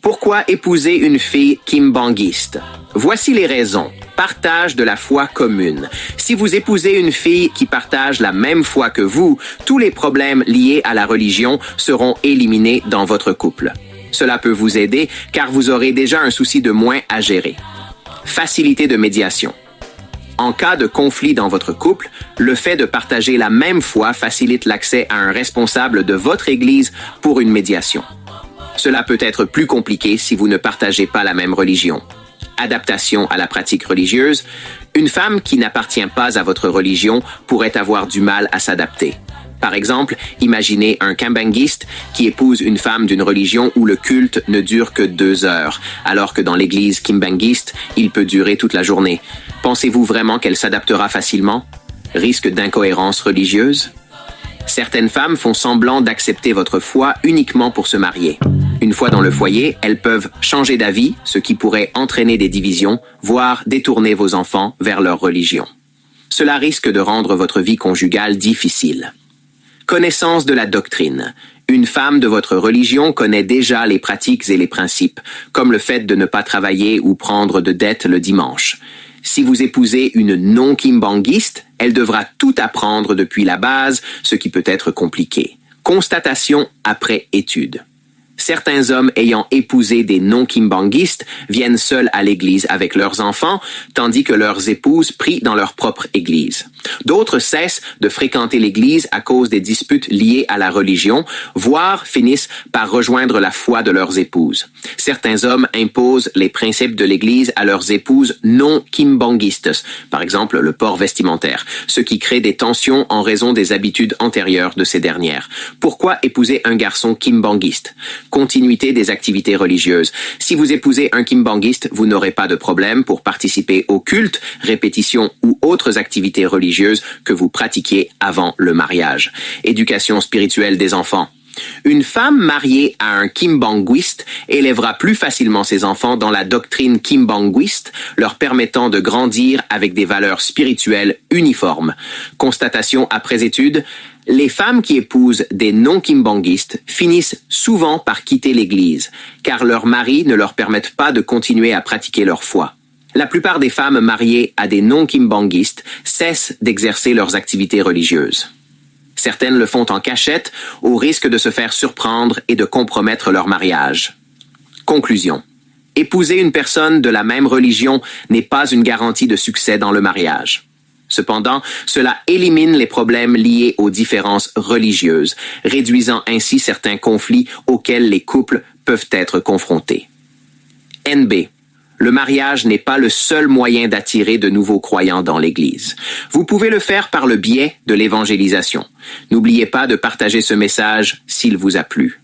Pourquoi épouser une fille kimbangiste? Voici les raisons. Partage de la foi commune. Si vous épousez une fille qui partage la même foi que vous, tous les problèmes liés à la religion seront éliminés dans votre couple. Cela peut vous aider car vous aurez déjà un souci de moins à gérer. Facilité de médiation. En cas de conflit dans votre couple, le fait de partager la même foi facilite l'accès à un responsable de votre Église pour une médiation. Cela peut être plus compliqué si vous ne partagez pas la même religion. Adaptation à la pratique religieuse. Une femme qui n'appartient pas à votre religion pourrait avoir du mal à s'adapter. Par exemple, imaginez un kimbangiste qui épouse une femme d'une religion où le culte ne dure que 2 heures, alors que dans l'église kimbangiste, il peut durer toute la journée. Pensez-vous vraiment qu'elle s'adaptera facilement? Risque d'incohérence religieuse? Certaines femmes font semblant d'accepter votre foi uniquement pour se marier. Une fois dans le foyer, elles peuvent changer d'avis, ce qui pourrait entraîner des divisions, voire détourner vos enfants vers leur religion. Cela risque de rendre votre vie conjugale difficile. Connaissance de la doctrine. Une femme de votre religion connaît déjà les pratiques et les principes, comme le fait de ne pas travailler ou prendre de dettes le dimanche. Si vous épousez une non-kimbangiste, elle devra tout apprendre depuis la base, ce qui peut être compliqué. Constatation après étude. Certains hommes ayant épousé des non-kimbangistes viennent seuls à l'église avec leurs enfants, tandis que leurs épouses prient dans leur propre église. D'autres cessent de fréquenter l'église à cause des disputes liées à la religion, voire finissent par rejoindre la foi de leurs épouses. Certains hommes imposent les principes de l'église à leurs épouses non-kimbangistes, par exemple le port vestimentaire, ce qui crée des tensions en raison des habitudes antérieures de ces dernières. Pourquoi épouser un garçon kimbangiste? Continuité des activités religieuses. Si vous épousez un kimbangiste, vous n'aurez pas de problème pour participer au culte, répétitions ou autres activités religieuses que vous pratiquiez avant le mariage. Éducation spirituelle des enfants. Une femme mariée à un kimbangiste élèvera plus facilement ses enfants dans la doctrine kimbangiste, leur permettant de grandir avec des valeurs spirituelles uniformes. Constatation après étude, les femmes qui épousent des non-kimbangistes finissent souvent par quitter l'Église, car leurs maris ne leur permettent pas de continuer à pratiquer leur foi. La plupart des femmes mariées à des non-kimbangistes cessent d'exercer leurs activités religieuses. Certaines le font en cachette, au risque de se faire surprendre et de compromettre leur mariage. Conclusion. Épouser une personne de la même religion n'est pas une garantie de succès dans le mariage. Cependant, cela élimine les problèmes liés aux différences religieuses, réduisant ainsi certains conflits auxquels les couples peuvent être confrontés. NB. Le mariage n'est pas le seul moyen d'attirer de nouveaux croyants dans l'Église. Vous pouvez le faire par le biais de l'évangélisation. N'oubliez pas de partager ce message s'il vous a plu.